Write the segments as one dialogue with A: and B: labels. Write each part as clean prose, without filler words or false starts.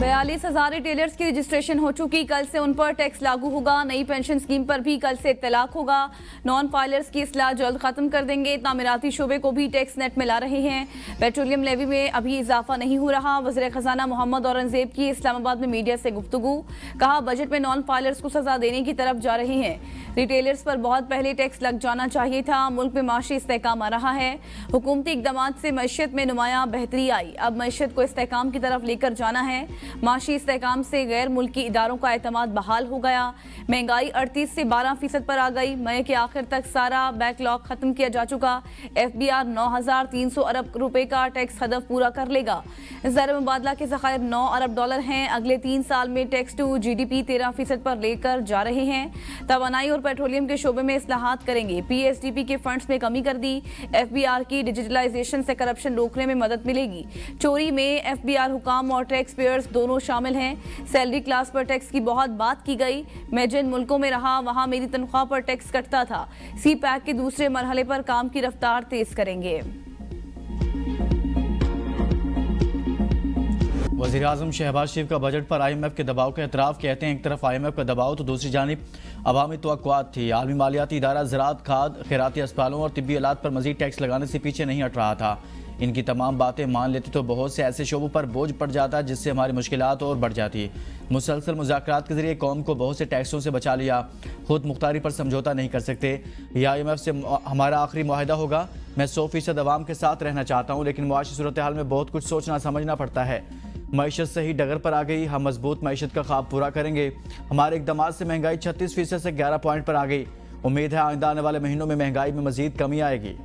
A: 42,000 retailers की registration हो चुकी, कल से उन पर टैक्स लागू होगा। नई पेंशन स्कीम पर भी कल से इत्तलाक होगा। नॉन फाइलर्स की इस्लाह जल्द खत्म कर देंगे। तामीराती शोबे को भी टैक्स नेट में ला रहे हैं। पेट्रोलियम लेवी में अभी इजाफा नहीं हो रहा। वज़ीर खजाना मोहम्मद औरंगजेब की इस्लामाबाद में मीडिया से गुफ्तगू, कहा बजट में नॉन फाइलर्स को सजा देने की तरफ जा रहे हैं। रिटेलर्स पर बहुत पहले टैक्स लग जाना चाहिए था। मुल्क में माशी इस्तेहकाम आ रहा है। हुकूमती इकदाम से मईशत में नुमायां बेहतरी आई। अब मईशत को इस्तेहकाम की तरफ लेकर जाना है। माशी इस्तेहकाम से गैर मुल्की इदारों का एतमाद बहाल हो गया। महंगाई 38 से 12% पर आ गई। मई के आखिर तक सारा बैकलॉग खत्म किया जा चुका। FBR 9,300 अरब रुपए का टैक्स हदफ पूरा कर लेगा। ज़र मुबादला के ज़खायर 9 अरब डॉलर हैं। अगले 3 साल में टैक्स टू GDP 13% पर लेकर जा रहे हैं। तवानाई और पेट्रोलियम के शोबे में इस्लाहात करेंगे। PSDP के फंड्स में कमी कर दी। FBR की डिजिटलाइजेशन से करप्शन रोकने में मदद मिलेगी। चोरी में FBR हुकाम और टैक्स पेयर्स दोनों शामिल हैं। सैलरी क्लास पर टैक्स की बहुत बात की गई। मैं जिन मुल्कों में रहा वहां मेरी तनख्वाह पर टैक्स कटता था। CPAC के दूसरे मरहले पर काम की रफ्तार तेज करेंगे।
B: वज़ीर-ए-आज़म शहबाज शरीफ का बजट पर IMF के दबाव का एतराफ़, कहते हैं एक तरफ IMF का दबाव तो दूसरी जानिब अवामी तवक्कुआत थी। आलमी मालियाती इदारा ज़राअत, खाद, खैराती अस्पतालों और तिब्बी आलात पर मज़ीद टैक्स लगाने से पीछे नहीं हट रहा था। इनकी तमाम बातें मान लेते तो बहुत से ऐसे शोबों पर बोझ पड़ जाता जिससे हमारी मुश्किलात और बढ़ जाती। मुसलसल मुज़ाकरात के जरिए कौम को बहुत से टैक्सों से बचा लिया। खुद मुख्तारी पर समझौता नहीं कर सकते। यह IMF से हमारा आखिरी मुआहदा होगा। मैं 100% अवाम के साथ रहना चाहता हूँ, लेकिन मुआशी सूरत हाल में बहुत कुछ सोचना समझना पड़ता है। मईशत सही डगर पर आ गई। हम मजबूत मईशत का ख्वाब पूरा करेंगे। हमारे इक़दामात से महंगाई 36% से 11 पॉइंट पर आ गई। उम्मीद है आइंदा आने वाले महीनों में महंगाई में मजीद कमी आएगी।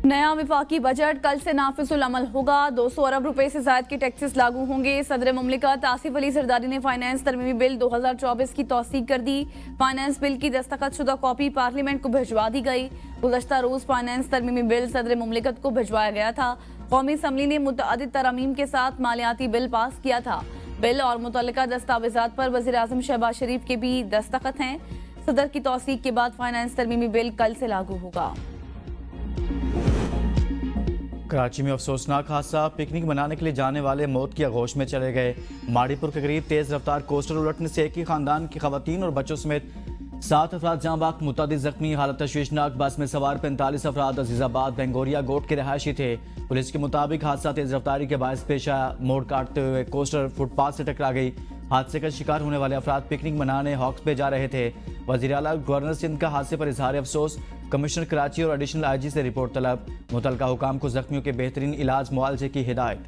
A: नया विफाकी बजट कल से नाफिजुल अमल होगा। 200 अरब रुपए से ज्यादा के टैक्सेस लागू होंगे। सदर मुमलिकत आसिफ अली जरदारी ने फाइनेंस तरमीमी बिल 2024 की तौसीक कर दी। फाइनेंस बिल की दस्तखत शुदा कॉपी पार्लियामेंट को भिजवा दी गई। गुज़श्ता रोज फाइनेंस तरमीमी बिल सदर मुमलिकत को भिजवाया गया था। कौमी असम्बली ने मुतअद्दिद तरमीम के साथ मालियाती बिल पास किया था। बिल और मुतल्लिका दस्तावेजात पर वज़ीर-ए-आज़म शहबाज शरीफ के भी दस्तखत हैं। सदर की तौसीक के बाद फाइनेंस तरमीमी बिल कल से लागू होगा।
B: कराची में अफसोसनाक हादसा, पिकनिक मनाने के लिए जाने वाले मौत की आगोश में चले गए। माड़ीपुर के करीब तेज रफ्तार कोस्टर उलटने से एक ही खानदान की खवातीन और बच्चों समेत 7 अफराद जहाँ बाग, मुतादिद जख्मी। हालत तशवीशनाक। बस में सवार 45 अफराद अजीजाबाद बेंगोरिया गोट के रहायशी थे। पुलिस के मुताबिक हादसा तेज रफ्तारी के बायस पेश आया। मोड़ काटते हुए कोस्टर फुटपाथ से टकरा गई। हादसे का शिकार होने वाले अफराद पिकनिक मनाने हॉक्स पे जा रहे थे। वज़ीर आला गवर्नर सिंध का हादसे पर इजहार अफसोस। कमिश्नर कराची और एडिशनल IG से रिपोर्ट तलब। मुतल्लिका हुकाम को जख्मियों के बेहतरीन इलाज मुआवजे की हिदायत।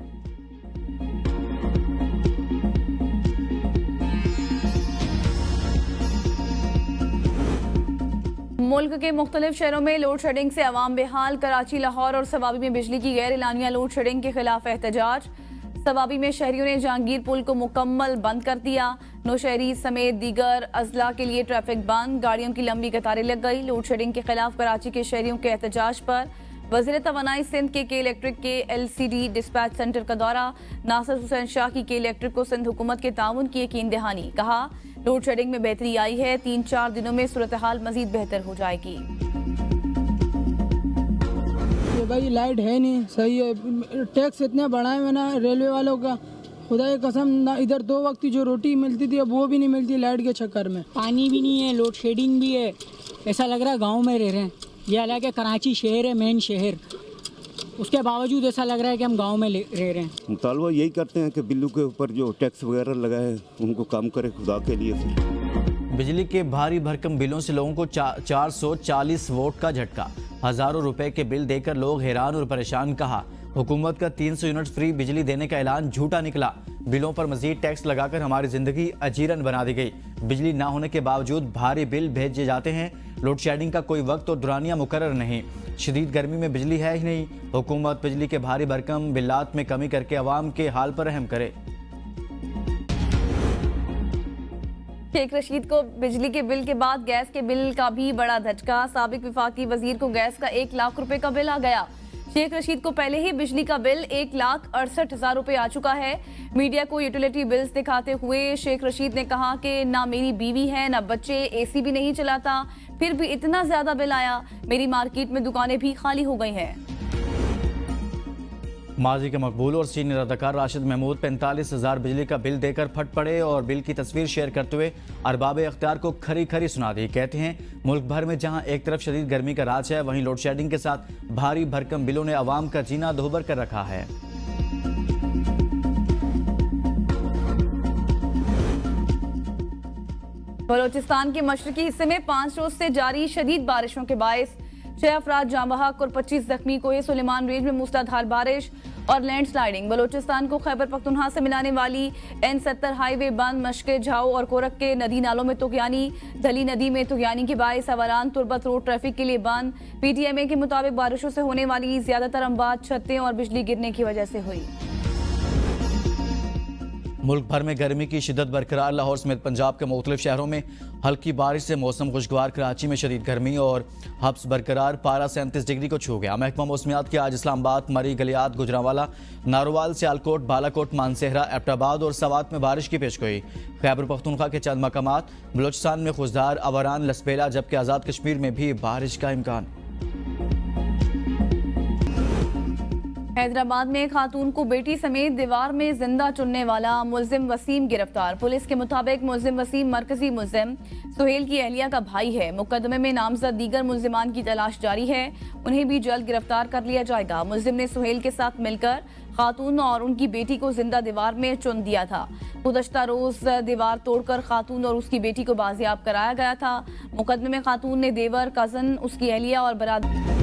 A: मुल्क के मुख्तलिफ शहरों में लोड शेडिंग से अवाम बेहाल। कराची, लाहौर और सवाबी में बिजली की गैर एलानिया लोड शेडिंग के खिलाफ एहतजाज। सवाबी में शहरियों ने जहांगीर पुल को मुकम्मल बंद कर दिया। नौशहरी समेत दीगर अजला के लिए ट्रैफिक बंद। गाड़ियों की लंबी कतारें लग गई। लोड शेडिंग के खिलाफ कराची के शहरियों के एहतजाज पर वज़ीर तवानाई सिंध के इलेक्ट्रिक के LCD डिस्पैच सेंटर का दौरा। नासिर हुसैन शाह की इलेक्ट्रिक को सिंध हुकूमत के ताउन की यकीन दहानी। कहा लोड शेडिंग में बेहतरी आई है। 3-4 दिनों में सूरत हाल मजीद बेहतर हो जाएगी।
C: भाई लाइट है नहीं सही है। टैक्स इतने बढ़ाए हुए ना रेलवे वालों का, खुदा की कसम ना। इधर 2 वक्त की जो रोटी मिलती थी अब वो भी नहीं मिलती लाइट के चक्कर में।
D: पानी भी नहीं है, लोड शेडिंग भी है। ऐसा लग रहा है गांव में रह रहे हैं। ये हालांकि कराची शहर है, मेन शहर, उसके बावजूद ऐसा लग रहा है कि हम गांव में रह रहे हैं।
E: मुतालबा यही करते हैं कि बिल्लू के ऊपर जो टैक्स वगैरह लगा है उनको कम करे खुदा के लिए।
B: बिजली के भारी भरकम बिलों से लोगों को 440 वोट का झटका। हज़ारों रुपए के बिल देकर लोग हैरान और परेशान। कहा हुकूमत का 300 यूनिट फ्री बिजली देने का ऐलान झूठा निकला। बिलों पर मजीद टैक्स लगाकर हमारी जिंदगी अजीरन बना दी गई। बिजली ना होने के बावजूद भारी बिल भेजे जाते हैं। लोड शेडिंग का कोई वक्त और दुरानिया मुकर्रर नहीं। शदीद गर्मी में बिजली है ही नहीं। हुकूमत बिजली के भारी भरकम बिलात में कमी करके अवाम के हाल पर रहम करे।
A: शेख रशीद को बिजली के बिल के बाद गैस के बिल का भी बड़ा झटका। साबिक विफाकी वजीर को गैस का 1 लाख रुपए का बिल आ गया। शेख रशीद को पहले ही बिजली का बिल 1,68,000 रुपए आ चुका है। मीडिया को यूटिलिटी बिल्स दिखाते हुए शेख रशीद ने कहा कि ना मेरी बीवी है, ना बच्चे, एसी भी नहीं चलाता, फिर भी इतना ज्यादा बिल आया। मेरी मार्केट में दुकानें भी खाली हो गई हैं।
B: माजी के मकबूल और सीनियर अदाकार राशिद महमूद 45,000 बिजली का बिल देकर फट पड़े और बिल की तस्वीर शेयर करते हुए अरबाब इख्तियार को खरी खरी सुना दी। कहते हैं मुल्क भर में जहां एक तरफ शदीद गर्मी का राज है, वहीं लोड शेडिंग के साथ भारी भरकम बिलों ने अवाम का जीना दोहबर कर रखा है।
A: बलोचिस्तान के मशरकी हिस्से में 5 रोज से जारी शदीद बारिशों के बायस 6 अफराद जाँ बहक और 25 जख्मी हुए। सुलेमान रेंज में मूसलाधार बारिश और लैंडस्लाइडिंग। बलोचिस्तान को खैबर पख्तूनख्वा से मिलाने वाली N70 हाईवे बंद। मशके, झाऊ और कोरक के नदी नालों में तुगयानी। धली नदी में तुगयानी के बायस अवारान तुरबत रोड ट्रैफिक के लिए बंद। PTMA के मुताबिक बारिशों से होने वाली ज्यादातर अमवात छतें और बिजली गिरने की वजह से हुई।
B: मुल्क भर में गर्मी की शिद्दत बरकरार। लाहौर समेत पंजाब के मुख्तलिफ शहरों में हल्की बारिश से मौसम खुशगवार। कराची में शदीद गर्मी और हब्स बरकरार। पारा 37 डिग्री को छू गया। महकमा मौसमियात की आज इस्लामाबाद, मरी, गलियात, गुजरांवाला, नारोवाल, सियालकोट, बालाकोट, मानसेहरा, एबटाबाद और सवात में बारिश की पेशगोई। खैबर पख्तूनख्वा के चंद मकामात बलोचिस्तान में खुशदार, अवारान, लसबेला, जबकि आज़ाद कश्मीर में भी बारिश का इम्कान।
A: हैदराबाद में खातून को बेटी समेत दीवार में जिंदा चुनने वाला मुलजिम वसीम गिरफ्तार। पुलिस के मुताबिक मुलजिम वसीम मरकजी मुलजिम सुहेल की अहलिया का भाई है। मुकदमे में नामजद दीगर मुलजिमान की तलाश जारी है। उन्हें भी जल्द गिरफ्तार कर लिया जाएगा। मुलजिम ने सुहेल के साथ मिलकर खातून और उनकी बेटी को जिंदा दीवार में चुन दिया था। गुज़श्ता रोज दीवार तोड़कर खातून और उसकी बेटी को बाजियाब कराया गया था। मुकदमे में खातून ने देवर, कजन, उसकी अहलिया और बरादर।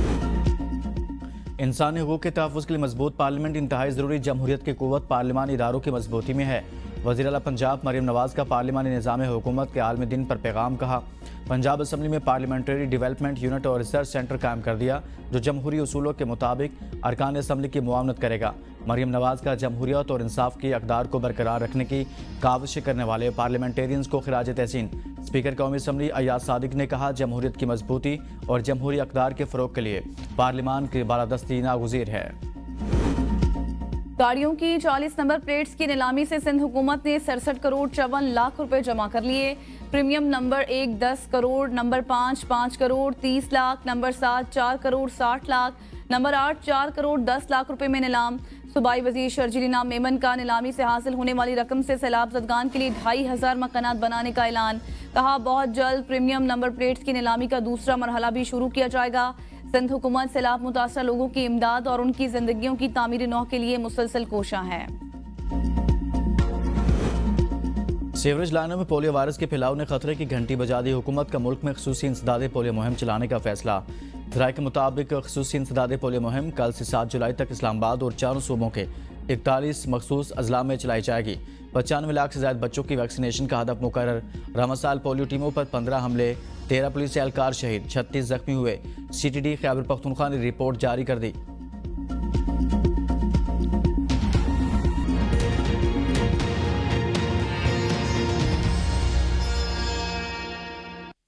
B: इंसानी हकूक़ के तहफ़्फ़ुज़ के लिए मजबूत पार्लियामेंट इंतहाई ज़रूरी। जमहूरियत की क़ुव्वत पार्लिमानी इदारों की मजबूती में है। वज़ीर आला पंजाब मरीम नवाज़ का पार्लिमानी निज़ाम हुकूमत के आलमी दिन पर पैगाम। कहा, पंजाब असम्बली में पार्लियामेंट्री डेवलपमेंट यूनिट और रिसर्च सेंटर कायम कर दिया जो जमहूरी उसूलों के मुताबिक अरकान असम्बली की मुआवनत करेगा। मरीम नवाज़ का जमहूरियत और इंसाफ की अक़दार को बरकरार रखने की काविश करने वाले पार्लियामेंटेरियंस को खिराज तहसीन। स्पीकर कौमी असम्बली अयाज सादिक ने कहा, जमहूरियत की मजबूती और जमहूरी अक़दार के फ़रोग़ के लिए पार्लिमान की बालादस्ती नागुज़ीर है।
A: गाड़ियों की 40 नंबर प्लेट्स की नीलामी से सिंध हुकूमत ने 67 करोड़ 54 लाख रुपए जमा कर लिए। Premium number 1 10 crore, number 5 5 crore 30 lakh, number 7 4 crore 60 lakh, number 8 4 crore 10 lakh रुपए में नीलाम। सूबाई वजीर शर्जील इनाम मेमन का नीलामी से हासिल होने वाली रकम से सैलाब ज़दगान के लिए 2500 मकानात बनाने का ऐलान। कहा, बहुत जल्द प्रीमियम नंबर प्लेट्स की नीलामी का दूसरा मरहला भी शुरू किया जाएगा। सिंध हुकूमत सैलाब मुतासर लोगों की इमदाद और उनकी जिंदगियों की तामीर नौ के लिए मुसलसल कोशा है।
B: सीवरेज लाइनों में पोलियो वायरस के फैलाव ने खतरे की घंटी बजा दी। हुकूमत का मुल्क में खसूसी इंसदादे पोलियो मुहिम चलाने का फैसला। ज़राए के मुताबिक खसूसी इंसदादे पोलियो मुहिम कल से 7 जुलाई तक इस्लामाबाद और 4 सूबों के 41 मखसूस अजला में चलाई जाएगी। 95 लाख से ज़्यादा बच्चों की वैक्सीनेशन का हदफ मुकर्रर। रमसाल पोलियो टीमों पर 15 हमले, 13 पुलिस एहलकार शहीद, 36 जख्मी हुए। CTD खैबर पख्तूनख्वा ने रिपोर्ट जारी कर दी।